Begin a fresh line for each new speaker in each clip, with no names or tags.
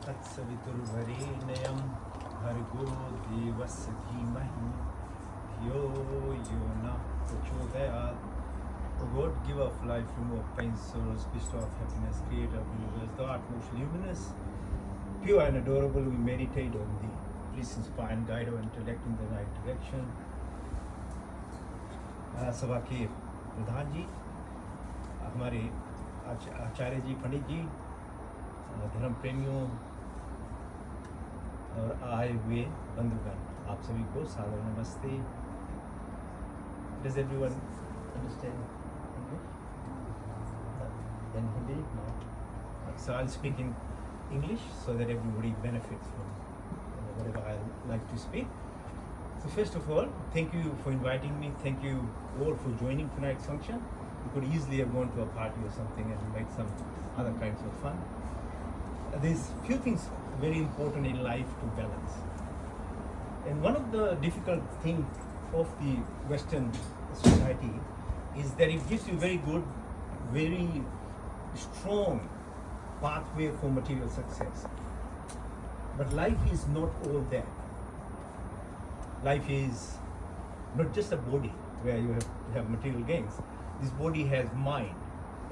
तत्सवितुर्वरेण्यं भर्गो देवस्य धीमहि धियो यो नः प्रचोदयात्. O God, give of life, remove pain, sorrows, bestow of happiness, creator of the universe, thou art most luminous, pure and adorable, we meditate on thee. Please inspire and guide our intellect in the right direction. सभा के प्रधान जी, हमारे आचार्य जी, पंडित जी, धर्म प्रेमियों और आए हुए बंधुगण, आप सभी को सादर नमस्ते. Does everyone understand English? In Hindi? No. So I'll speak in English so that everybody benefits from whatever I like to speak. So first of all, thank you for inviting me. Thank you all for joining tonight's function. You could easily have gone to a party or something and made some other kinds of fun. There's few things very important in life to balance. And one of the difficult things of the Western society is that it gives you very good, very strong pathway for material success. But life is not all that. Life is not just a body where you have material gains. This body has mind,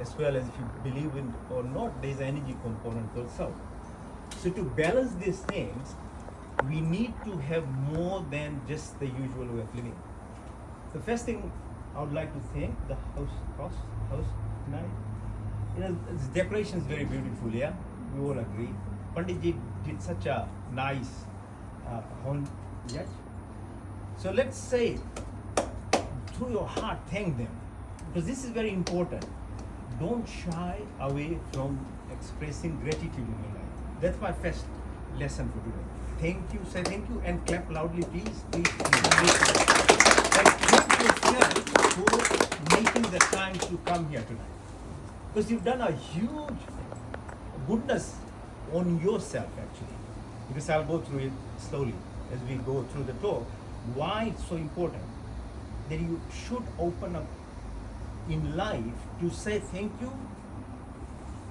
as well as, if you believe in or not, there is an energy component called soul. So to balance these things, we need to have more than just the usual way of living. The first thing I would like to thank the house tonight. You know, this decoration is very beautiful, yeah? We all agree. Panditji did such a nice home yet. So let's say, through your heart, thank them. Because this is very important. Don't shy away from expressing gratitude in your life. That's my first lesson for today. Thank you, say thank you, and clap loudly, please. Please. And thank yourself for making the time to come here tonight. Because you've done a huge goodness on yourself, actually. Because I'll go through it slowly as we go through the talk. Why it's so important that you should open up in life to say thank you.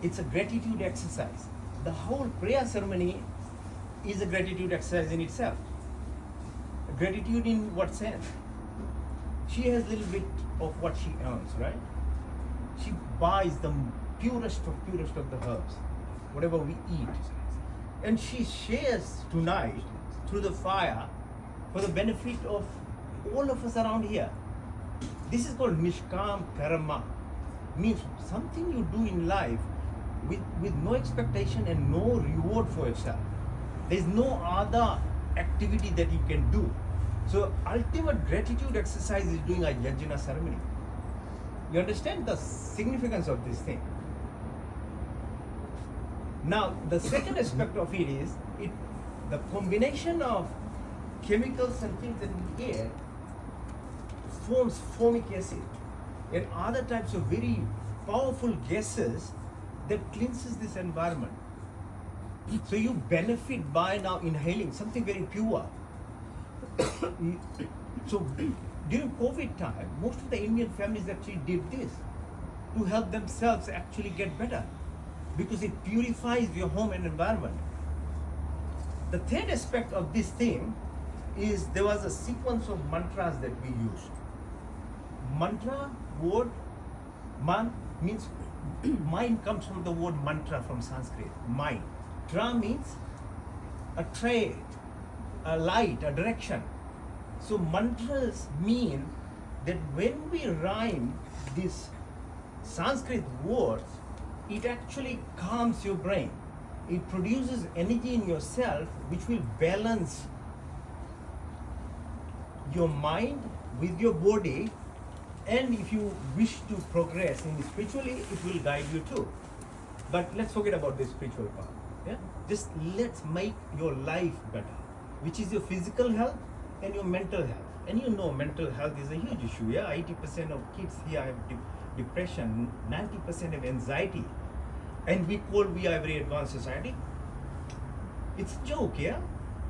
It's a gratitude exercise. The whole prayer ceremony is a gratitude exercise in itself. Gratitude in what sense? She has a little bit of what she earns, right? She buys the purest of the herbs, whatever we eat. And she shares tonight through the fire for the benefit of all of us around here. This is called Nishkam Karma. Means something you do in life with no expectation and no reward for yourself. There's no other activity that you can do. So ultimate gratitude exercise is doing a yajna ceremony. You understand the significance of this thing? Now, the second aspect of it is the combination of chemicals and things in the air forms formic acid and other types of very powerful gases that cleanses this environment. So you benefit by now inhaling something very pure. So during COVID time, most of the Indian families actually did this to help themselves actually get better, because it purifies your home and environment. The third aspect of this thing is there was a sequence of mantras that we used. Mantra word, man means mind comes from the word mantra from Sanskrit, mind. Tra means a tray, a light, a direction. So mantras mean that when we rhyme these Sanskrit words, it actually calms your brain. It produces energy in yourself which will balance your mind with your body, and if you wish to progress in spiritually, it will guide you too. But let's forget about the spiritual part. Yeah? Just let's make your life better, which is your physical health and your mental health. And you know mental health is a huge issue. Yeah, 80% of kids here have depression, 90% have anxiety, and we are a very advanced society. It's a joke, yeah?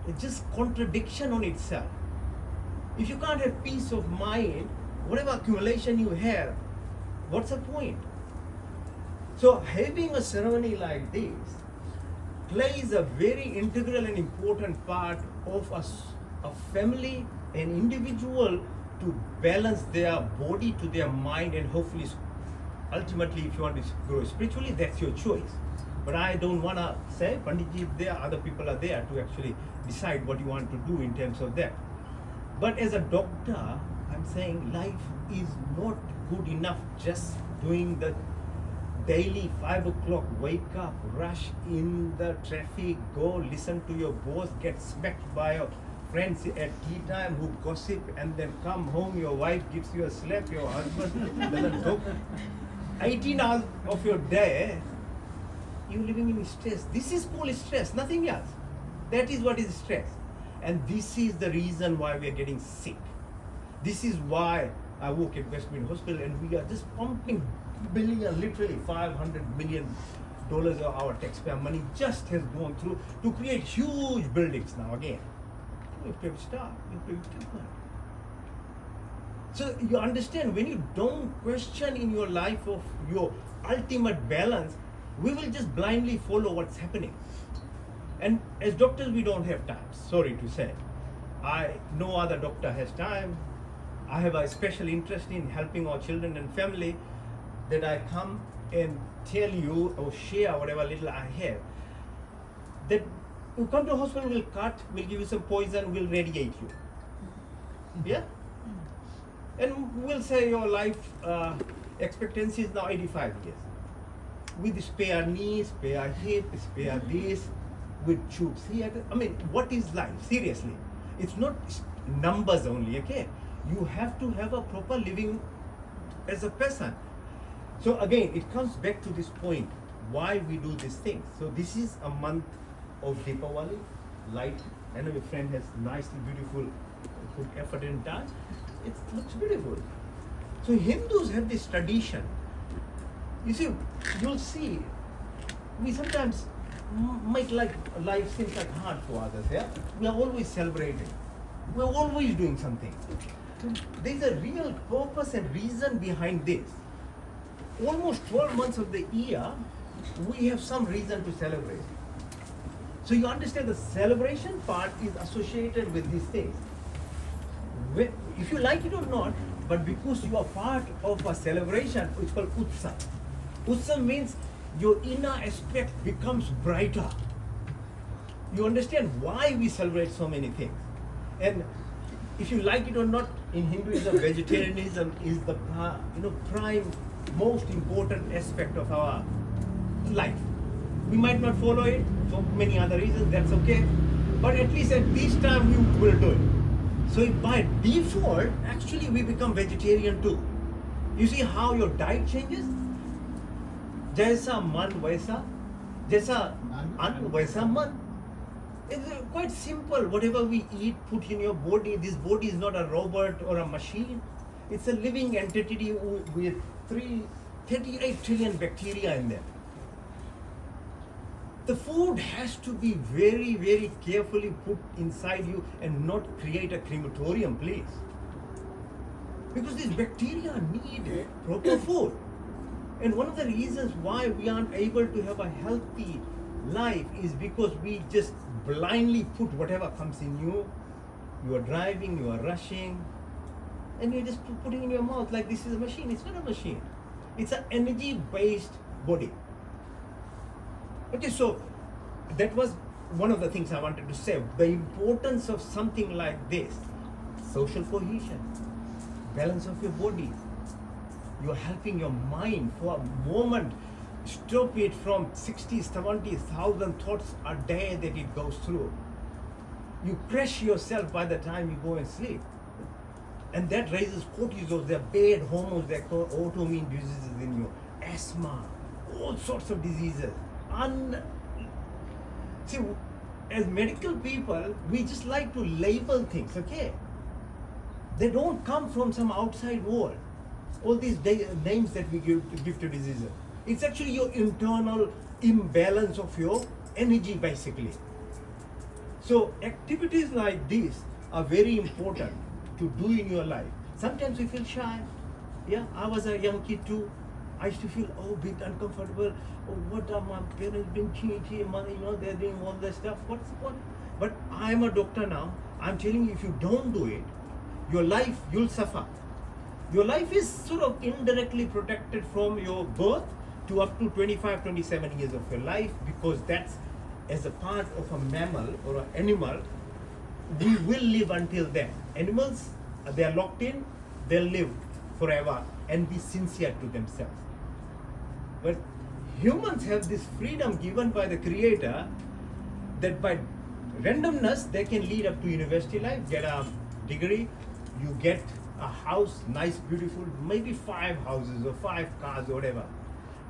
It's just contradiction on itself. If you can't have peace of mind, whatever accumulation you have, what's the point? So having a ceremony like this plays a very integral and important part of a family, an individual, to balance their body to their mind, and hopefully, ultimately, if you want to grow spiritually, that's your choice. But I don't want to say, Panditji, there other people are there to actually decide what you want to do in terms of that. But as a doctor, I'm saying life is not good enough just doing the daily 5 o'clock, wake up, rush in the traffic, go listen to your boss, get smacked by your friends at tea time who gossip, and then come home, your wife gives you a slap, your husband doesn't talk. 18 hours of your day, you're living in stress. This is called stress, nothing else. That is what is stress. And this is the reason why we are getting sick. This is why I work at Westmead Hospital, and we are just pumping billion, literally $500 million of our taxpayer money just has gone through to create huge buildings now again. You have to have staff, you have to have equipment. So you understand, when you don't question in your life of your ultimate balance, we will just blindly follow what's happening. And as doctors, we don't have time, sorry to say. No other doctor has time. I have a special interest in helping our children and family, that I come and tell you or share whatever little I have. That you come to a hospital, we'll cut, we'll give you some poison, we'll radiate you. Yeah? And we'll say your life expectancy is now 85 years. With spare knees, spare hip, spare this, with tubes here. I mean, what is life? Seriously. It's not numbers only, okay? You have to have a proper living as a person. So again, it comes back to this point, why we do these things. So this is a month of Deepavali, light. I know your friend has nicely beautiful, put effort and touch. It looks beautiful. So Hindus have this tradition. You see, you'll see, we sometimes make life seems like hard for others, yeah? We are always celebrating. We are always doing something. There's a real purpose and reason behind this. Almost 12 months of the year, we have some reason to celebrate. So you understand, the celebration part is associated with these things. If you like it or not, but because you are part of a celebration, it's called Utsav. Utsav means your inner aspect becomes brighter. You understand why we celebrate so many things. And if you like it or not, in Hinduism, vegetarianism is the prime, most important aspect of our life. We might not follow it for many other reasons, that's okay. But at least at this time we will do it. So by default, actually we become vegetarian too. You see how your diet changes? Jaisa man vaisa, jaisa an vaisa man. It's quite simple. Whatever we eat, put in your body. This body is not a robot or a machine. It's a living entity with 38 trillion bacteria in there. The food has to be very, very carefully put inside you and not create a crematorium, please. Because these bacteria need proper food. And one of the reasons why we aren't able to have a healthy life is because we just blindly put whatever comes in you. You are driving, you are rushing, and you're just putting in your mouth like this is a machine. It's not a machine. It's an energy-based body. Okay, so that was one of the things I wanted to say. The importance of something like this: social cohesion, balance of your body. You're helping your mind for a moment. Stop it from 60, 70,000 thoughts a day that it goes through. You crash yourself by the time you go and sleep. And that raises cortisol, there are bad hormones, there are autoimmune diseases in you, asthma, all sorts of diseases. See, as medical people, we just like to label things, okay? They don't come from some outside world. All these names that we give to diseases. It's actually your internal imbalance of your energy, basically. So activities like this are very important to do in your life. Sometimes we feel shy. Yeah, I was a young kid too. I used to feel a bit uncomfortable. Oh, what are my parents doing? Money, they're doing all this stuff. What's the point? But I'm a doctor now. I'm telling you, if you don't do it, your life, you'll suffer. Your life is sort of indirectly protected from your birth to up to 25, 27 years of your life, because that's, as a part of a mammal or an animal, we will live until then. Animals, they are locked in, they'll live forever and be sincere to themselves. But humans have this freedom given by the Creator that by randomness they can lead up to university life, get a degree, you get a house, nice, beautiful, maybe 5 houses or 5 cars or whatever.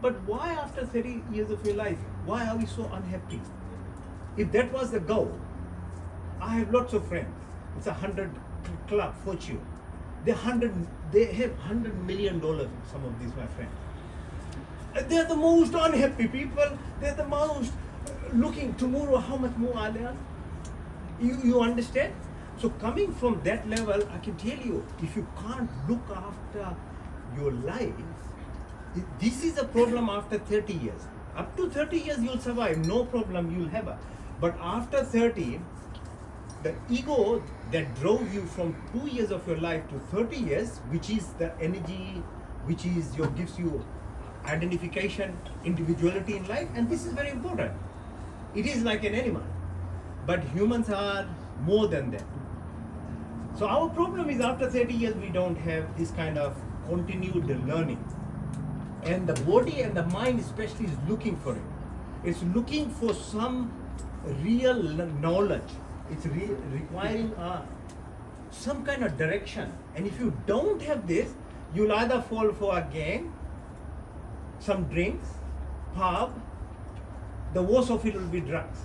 But why after 30 years of your life, why are we so unhappy? If that was the goal, I have lots of friends. It's a 100 club, fortune. They have $100 million, some of these, my friends. They're the most unhappy people. They're the most looking tomorrow, how much more are there? You understand? So coming from that level, I can tell you, if you can't look after your life, this is a problem after 30 years. Up to 30 years you'll survive, no problem, you'll have a. But after 30, the ego that drove you from 2 years of your life to 30 years, which is the energy, which is gives you identification, individuality in life, and this is very important. It is like an animal, but humans are more than that. So our problem is after 30 years we don't have this kind of continued learning. And the body and the mind especially is looking for it. It's looking for some real knowledge. It's requiring some kind of direction. And if you don't have this, you'll either fall for a game, some drinks, pub, the worst of it will be drugs.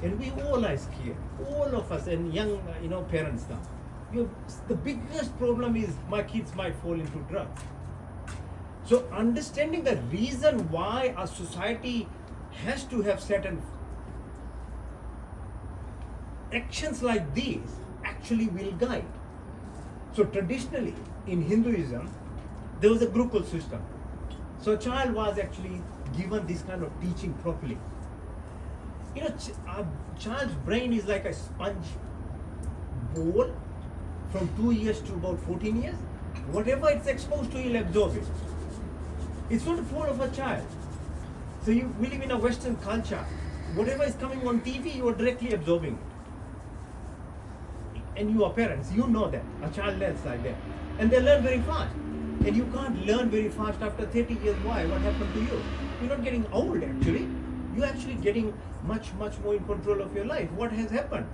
And we all are scared, all of us, and young parents now. The biggest problem is my kids might fall into drugs. So understanding the reason why a society has to have certain actions like these actually will guide. So traditionally in Hinduism, there was a Gurukul system. So a child was actually given this kind of teaching properly. A child's brain is like a sponge bowl from 2 years to about 14 years. Whatever it's exposed to, he'll absorb it. It's not the fault of a child. So we live in a Western culture. Whatever is coming on TV, you are directly absorbing it. And you are parents, you know that. A child learns like that. And they learn very fast. And you can't learn very fast after 30 years. Why? What happened to you? You're not getting old actually. You're actually getting much, much more in control of your life. What has happened?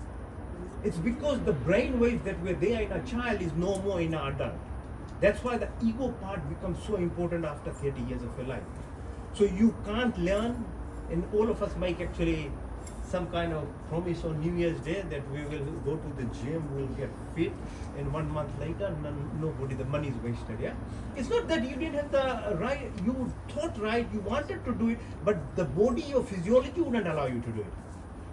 It's because the brain waves that were there in a child is no more in an adult. That's why the ego part becomes so important after 30 years of your life. So you can't learn, and all of us make actually some kind of promise on New Year's Day that we will go to the gym, we'll get fit, and 1 month later, nobody, the money is wasted, yeah? It's not that you didn't have the right, you thought right, you wanted to do it, but the body, your physiology wouldn't allow you to do it.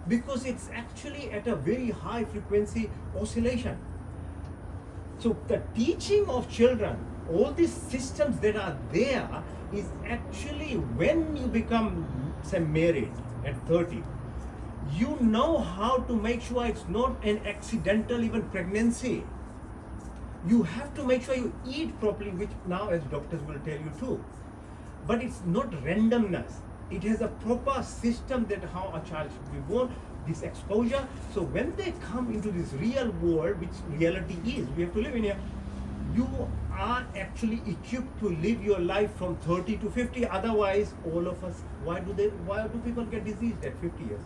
Because it's actually at a very high frequency oscillation. So the teaching of children, all these systems that are there, is actually when you become, say, married at 30, you know how to make sure it's not an accidental even pregnancy. You have to make sure you eat properly, which now as doctors will tell you too. But it's not randomness. It has a proper system that how a child should be born, this exposure. So when they come into this real world, which reality is, we have to live in here, you are actually equipped to live your life from 30 to 50. Otherwise, all of us, why do people get diseased at 50 years?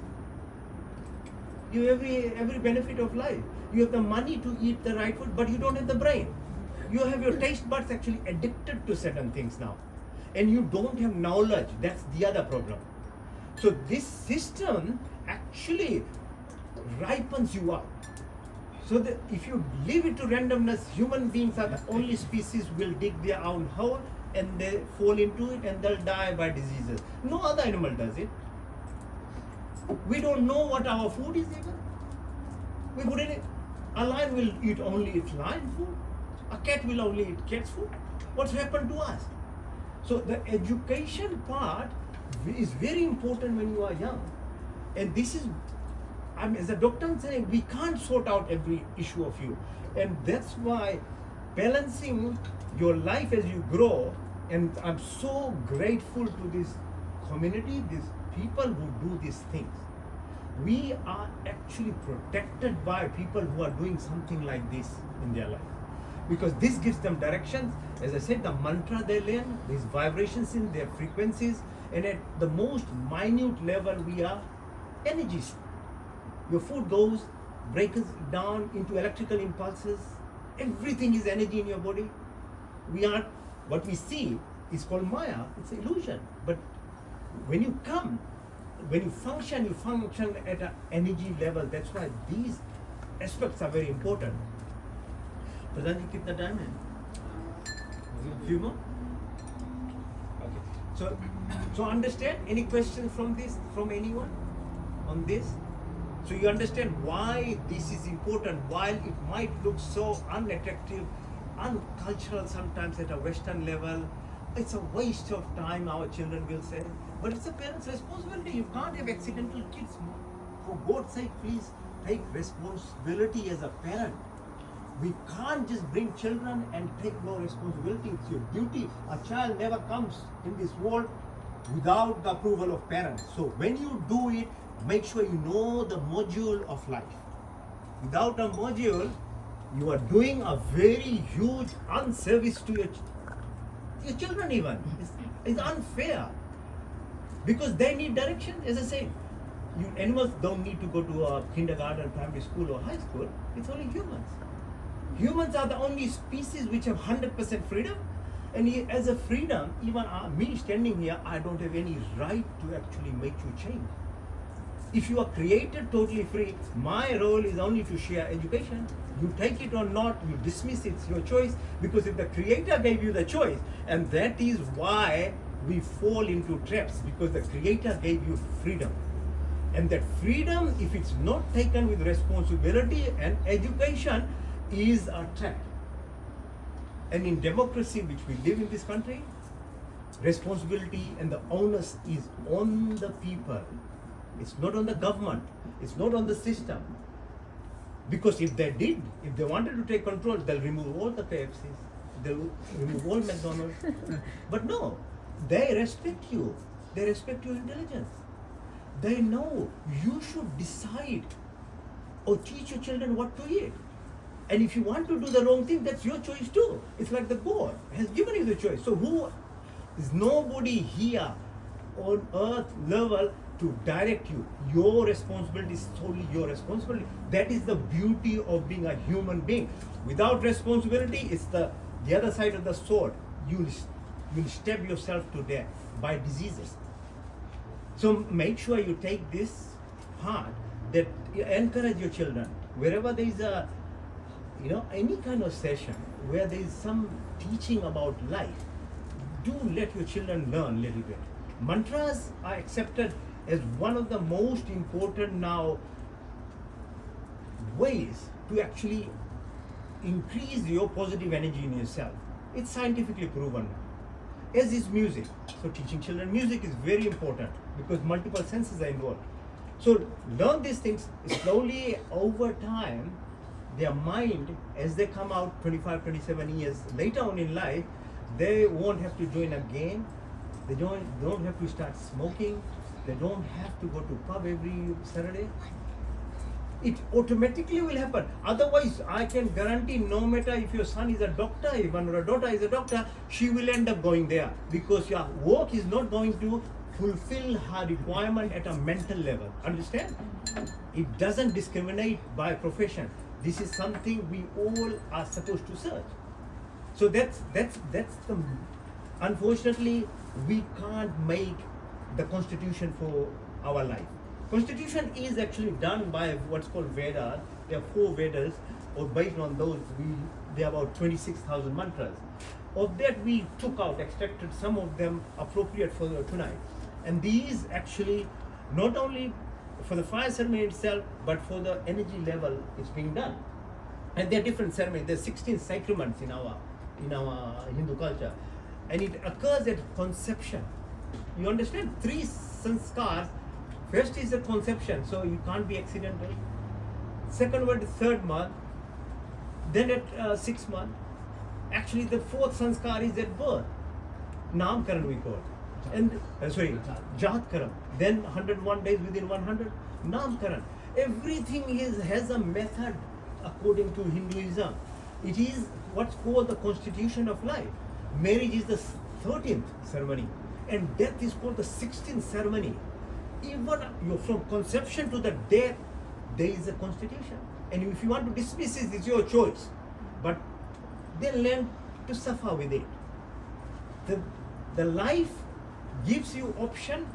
You have every benefit of life. You have the money to eat the right food, but you don't have the brain. You have your taste buds actually addicted to certain things now. And you don't have knowledge. That's the other problem. So this system actually ripens you up. So that if you leave it to randomness, human beings are the only species will dig their own hole and they fall into it and they'll die by diseases. No other animal does it. We don't know what our food is even. We put in it. A lion will eat only its lion food. A cat will only eat cat's food. What's happened to us? So the education part is very important when you are young. And this is, I mean, as a doctor I'm saying, we can't sort out every issue of you. And that's why balancing your life as you grow, and I'm so grateful to this community, these people who do these things. We are actually protected by people who are doing something like this in their life. Because this gives them directions. As I said, the mantra they learn, these vibrations in their frequencies, and at the most minute level, we are energies. Your food goes, breaks down into electrical impulses. Everything is energy in your body. We are, what we see is called Maya, it's illusion. But when you come, when you function at an energy level. That's why these aspects are very important. Pradhan ji, kitna time hai? Few more? Okay. So understand, any questions from this, from anyone on this? So you understand why this is important, while it might look so unattractive, uncultural sometimes at a Western level. It's a waste of time, our children will say. But it's a parent's responsibility. You can't have accidental kids. For God's sake, please take responsibility as a parent. We can't just bring children and take no responsibility. It's your duty. A child never comes in this world without the approval of parents. So when you do it, make sure you know the module of life. Without a module, you are doing a very huge unservice to your children even. It's unfair. Because they need direction, as I said. Animals don't need to go to a kindergarten, primary school or high school. It's only humans. Humans are the only species which have 100% freedom. And as a freedom, even me standing here, I don't have any right to actually make you change. If you are created totally free, my role is only to share education. You take it or not, you dismiss it, it's your choice. Because if the Creator gave you the choice, and that is why we fall into traps, because the Creator gave you freedom. And that freedom, if it's not taken with responsibility and education, is a trap. And in democracy, which we live in this country, responsibility and the onus is on the people. It's not on the government. It's not on the system. Because if they wanted to take control, they'll remove all the KFCs. They'll remove all McDonald's. But no, they respect you. They respect your intelligence. They know you should decide or teach your children what to eat. And if you want to do the wrong thing, that's your choice too. It's like the God has given you the choice. So who is nobody here on earth level to direct you. Your responsibility is solely your responsibility. That is the beauty of being a human being. Without responsibility, it's the other side of the sword. You'll stab yourself to death by diseases. So make sure you take this part, that you encourage your children. Wherever there is a, any kind of session where there is some teaching about life, do let your children learn a little bit. Mantras are accepted as one of the most important now ways to actually increase your positive energy in yourself. It's scientifically proven now. As is music. So teaching children music is very important because multiple senses are involved. So learn these things slowly over time. Their mind, as they come out 25, 27 years later on in life, they won't have to join a game. They don't have to start smoking. They don't have to go to pub every Saturday. It automatically will happen. Otherwise, I can guarantee no matter if your son is a doctor, even your daughter is a doctor, she will end up going there because your work is not going to fulfill her requirement at a mental level. Understand? It doesn't discriminate by profession. This is something we all are supposed to search. So that's the. Unfortunately, we can't make the constitution for our life. Constitution is actually done by what's called Vedas. There are 4 Vedas, or based on those, there are about 26,000 mantras. Of that, we took out, extracted some of them appropriate for tonight. And these actually, not only for the fire ceremony itself, but for the energy level, it's being done. And there are different ceremonies. There are 16 sacraments in our Hindu culture. and it occurs at conception. You understand? 3 sanskars. First is the conception, so you can't be accidental. Second one is 3rd month. Then at 6th month. Actually, the 4th sanskar is at birth. Namkaran we call it. And Jatkaram. Then 101 days within 100. Namkaran. Everything has a method according to Hinduism. It is what's called the constitution of life. Marriage is the 13th ceremony, and death is called the 16th ceremony. Even from conception to the death, there is a constitution. And if you want to dismiss it, it's your choice. But then learn to suffer with it. The life gives you option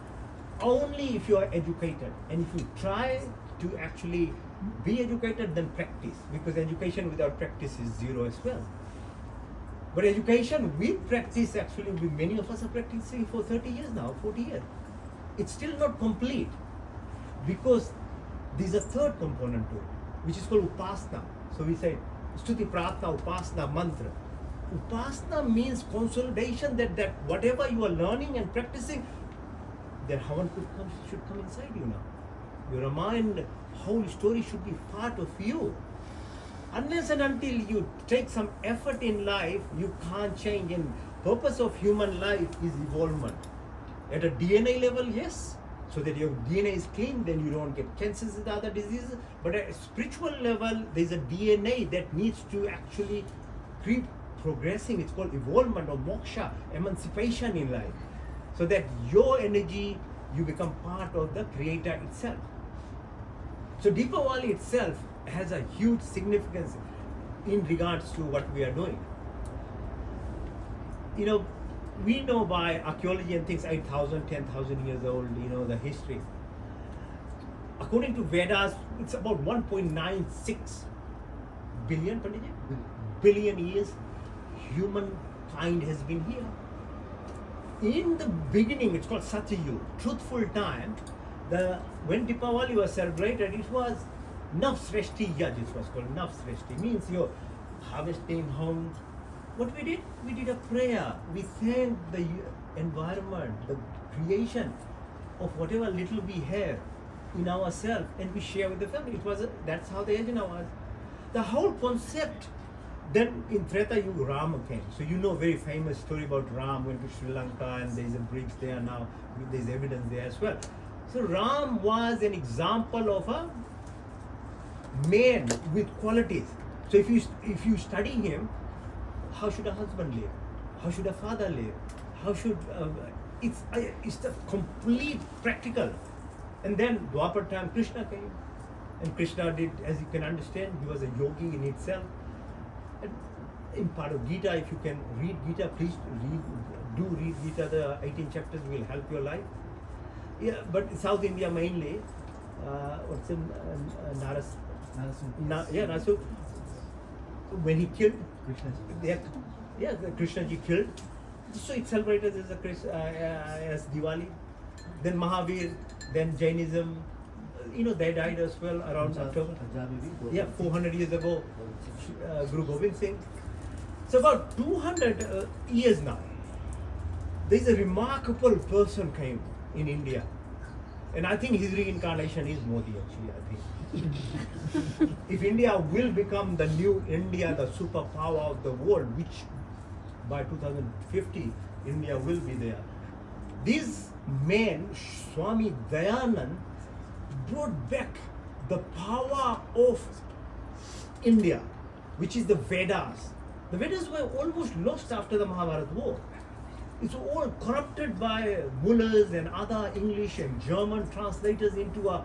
only if you are educated. And if you try to actually be educated, then practice. Because education without practice is zero as well. But education with practice, actually, many of us are practicing for 30 years now, 40 years. It's still not complete. Because there's a 3rd component to it, which is called Upasana. So we say Stuti Pratna, Upasana, Mantra. Upasana means consolidation that whatever you are learning and practicing, that Havan should come inside you now. Your mind, whole story should be part of you. Unless and until you take some effort in life, you can't change. And purpose of human life is evolvement. At a DNA level, yes, so that your DNA is clean, then you don't get cancers and other diseases. But at a spiritual level, there's a DNA that needs to actually keep progressing. It's called evolvement or moksha, emancipation in life. So that your energy, you become part of the creator itself. So Deepavali itself has a huge significance in regards to what we are doing. You know, we know by archaeology and things 8,000, 10,000 years old, the history. According to Vedas, it's about 1.96 billion, billion years humankind has been here. In the beginning, it's called Satyayug, truthful time. When Deepavali was celebrated, it was Navsreshti Yaj, it was called Navsreshti, means your harvest came home. What we did a prayer. We thanked the environment, the creation of whatever little we have in ourselves, and we share with the family. That's how the yajna was. The whole concept. Then in Treta Yuga, Rama came. So very famous story about Ram went to Sri Lanka, and there's a bridge there now. There's evidence there as well. So Ram was an example of a man with qualities. So if you study him, how should a husband live? How should a father live? How should it's the complete practical. And then Dwapar time Krishna came, and Krishna did, as you can understand, he was a yogi in itself. And in part of Gita, if you can read Gita, please read Gita. The 18 chapters will help your life. Yeah, but South India mainly. What's in Narasimha? When he killed Krishnaji killed, so it's celebrated as Diwali. Then Mahavir, then Jainism, they died as well around October. 400 years ago, Guru Gobind Singh. So about 200 years now, there is a remarkable person came in India, and I think his reincarnation is Modi. Actually, I think if India will become the new India, the superpower of the world, which by 2050 India will be there. This man, Swami Dayanand, brought back the power of India, which is the Vedas. The Vedas were almost lost after the Mahabharata war. It's all corrupted by mullahs and other English and German translators into a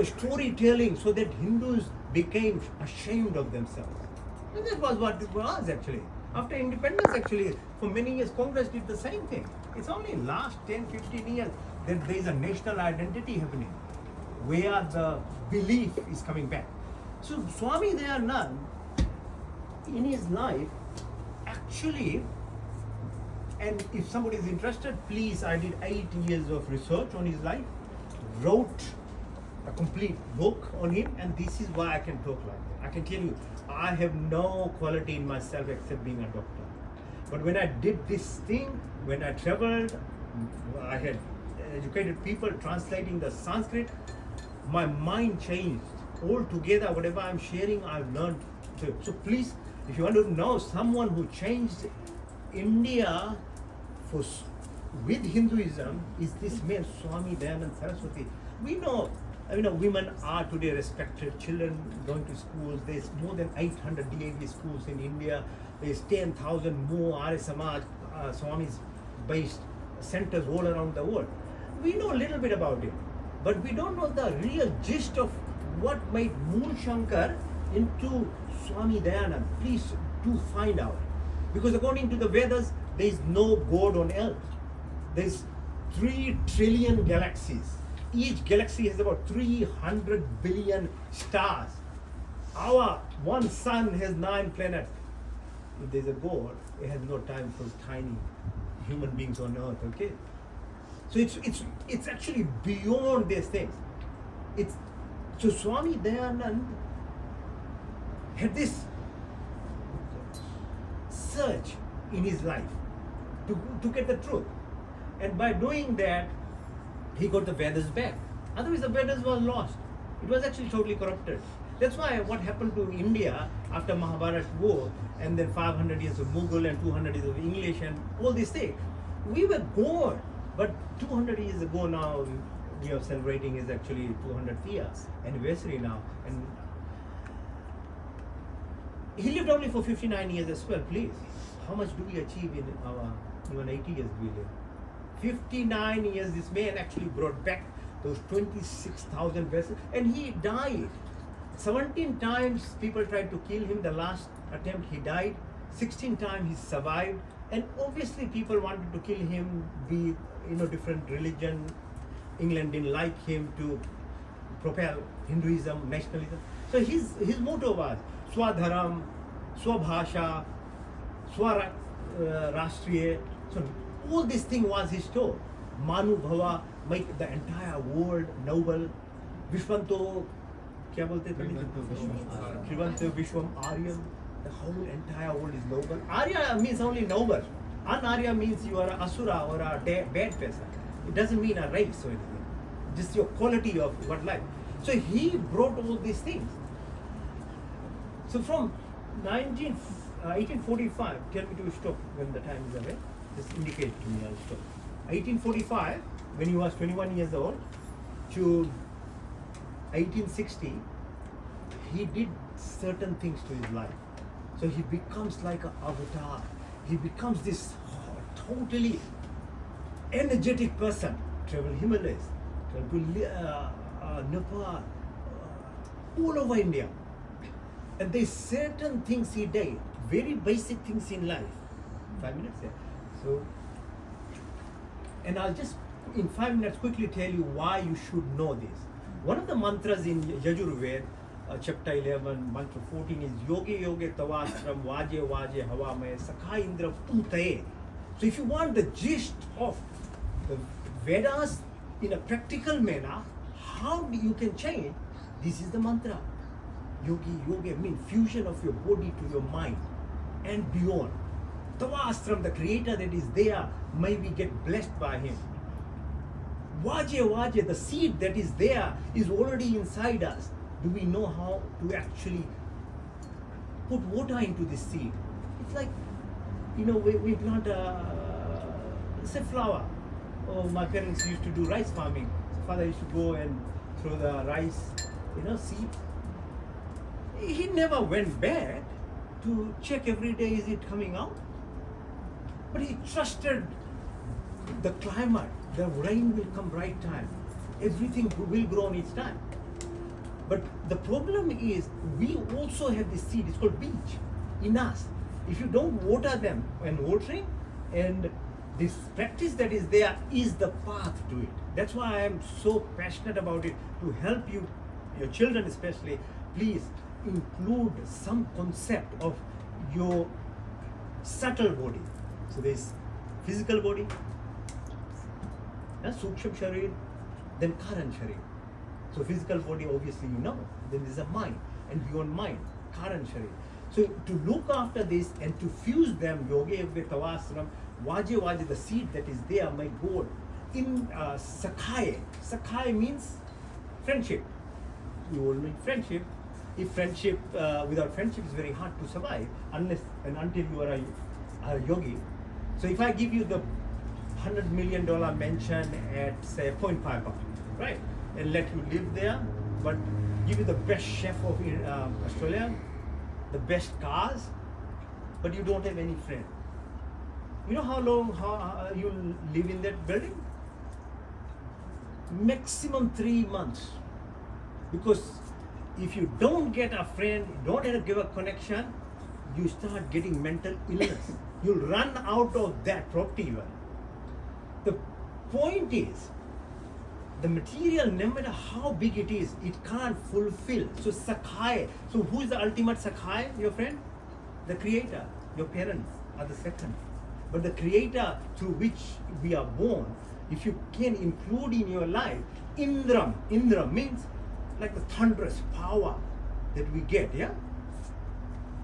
storytelling, so that Hindus became ashamed of themselves. And that was what it was actually. After independence, actually, for many years, Congress did the same thing. It's only last 10-15 years that there is a national identity happening, where the belief is coming back. So Swami Dayanand, in his life, actually, and if somebody is interested, please, I did 8 years of research on his life, wrote a complete book on him, and this is why I can talk like that. I can tell you, I have no quality in myself except being a doctor. But when I did this thing, when I traveled, I had educated people translating the Sanskrit, my mind changed altogether. Whatever I'm sharing, I've learned. So please, if you want to know someone who changed India for with Hinduism, is this man Swami Dayanand Saraswati. We know, women are today respected. Children going to schools. There's more than 800 DAV schools in India. There's 10,000 more Arya Samaj Swamis based centers all around the world. We know a little bit about it, but we don't know the real gist of what made Mool Shankar into Swami Dayanand. Please do find out. Because according to the Vedas, there is no God on earth. There's 3 trillion galaxies. Each galaxy has about 300 billion stars. Our one sun has 9 planets. If there's a God, it has no time for tiny human beings on earth, okay? So it's actually beyond these things. So Swami Dayanand had this search in his life to get the truth. And by doing that, he got the Vedas back. Otherwise the Vedas were lost. It was actually totally corrupted. That's why what happened to India after Mahabharata war, and then 500 years of Mughal and 200 years of English and all these things, we were gone. But 200 years ago now, we are celebrating is actually 200th year anniversary now. And he lived only for 59 years as well, please. How much do we achieve in our even 80 years we live? 59 years, this man actually brought back those 26,000 vessels, and he died. 17 times people tried to kill him. The last attempt he died. 16 times he survived. And obviously people wanted to kill him, be different religion. England didn't like him to propel Hinduism, nationalism. So his motto was Swadharam, Swabhasha, Swarashtriya. So all this thing was his story. Manu Bhava, make the entire world noble. Vishwanto, kya bolte the? Trivanto Vishwam Aryam. The whole entire world is noble. Arya means only noble. An-Arya means you are an asura or a bad person. It doesn't mean a race or anything. Just your quality of what life. So he brought all these things. So from 1845, tell me to stop when the time is away. Just indicate to me, I'll stop. 1845, when he was 21 years old, to 1860, he did certain things to his life. So he becomes like an avatar. He becomes this totally energetic person. Travel Himalayas, travel to Nepal, all over India. And there's certain things he did, very basic things in life. 5 minutes, yeah. So, and I'll just in 5 minutes quickly tell you why you should know this. One of the mantras in Yajurveda, chapter 11, mantra 14 is Yoge Yoge Tavastram Vaje Vaje Havamaya Sakha Indra Putaye. So if you want the gist of the Vedas in a practical manner, how you can change, this is the mantra. Yogi Yoga means fusion of your body to your mind and beyond. Tavastram, the creator that is there, may we get blessed by him. Vaje Vaje, the seed that is there is already inside us. Do we know how to actually put water into this seed? It's like, we plant say flower. Oh, my parents used to do rice farming. So father used to go and throw the rice, seed. He never went back to check every day, is it coming out? But he trusted the climate. The rain will come right time. Everything will grow on its time. But the problem is, we also have this seed, it's called beach, in us. If you don't water them when watering, and this practice that is there is the path to it. That's why I am so passionate about it, to help you, your children especially. Please include some concept of your subtle body. So there's physical body, Suksham Sharir, then Karan Sharir. So physical body, obviously Then there's a mind, and beyond mind, Karan Sharir. So to look after this and to fuse them, Yoga Yoga Tavasram, Vaje Vaje, the seed that is there, my goal. In Sakhaye, Sakhaye means friendship. You will need friendship. If friendship, without friendship is very hard to survive unless and until you are a yogi. So if I give you the $100 million mansion at say 0.5 bucks, right, and let you live there, but give you the best chef of Australia, the best cars, but you don't have any friend. You know how long you live in that building? Maximum 3 months. Because if you don't get a friend, don't give a connection, you start getting mental illness. You'll run out of that property even. The point is, the material, no matter how big it is, it can't fulfill. So Sakhai. So who is the ultimate Sakhai, your friend? The creator. Your parents are the second. But the creator through which we are born, if you can include in your life, Indra means like the thunderous power that we get, yeah?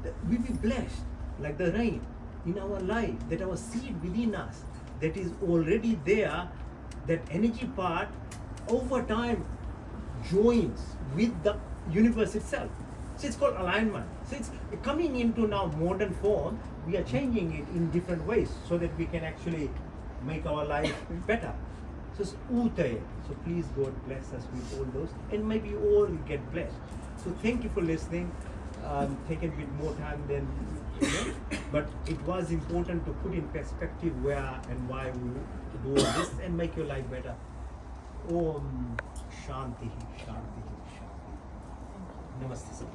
That we be blessed, like the rain in our life, that our seed within us, that is already there, that energy part over time joins with the universe itself. So it's called alignment. So it's coming into now modern form, we are changing it in different ways so that we can actually make our life better. So it's Utaya. So please God bless us with all those, and maybe all get blessed. So thank you for listening. Taken a bit more time than but it was important to put in perspective where and why we do this and make your life better. Om Shanti, Shanti, Shanti. Namaste.